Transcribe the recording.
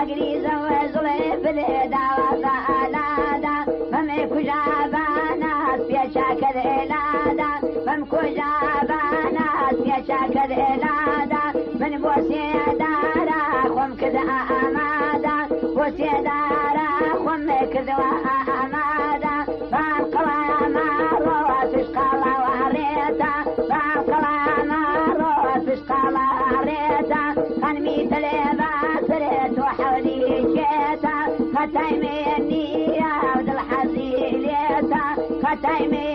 عقلي زوزلي بليدا وصالادا فمكو جابانا في شاكر إلادا فمكو جابانا في شاكر إلادا من بوسي دارا خم كذا أمادا بوسي دارا خم كذا أمادا فانقلا مارو تشقلا وهريتا فانقلا مارو تشقلا وهريتا خنمي تليبا سريت وحولي جيتا ختيمي النية عبد الحزين ليتا ختيمي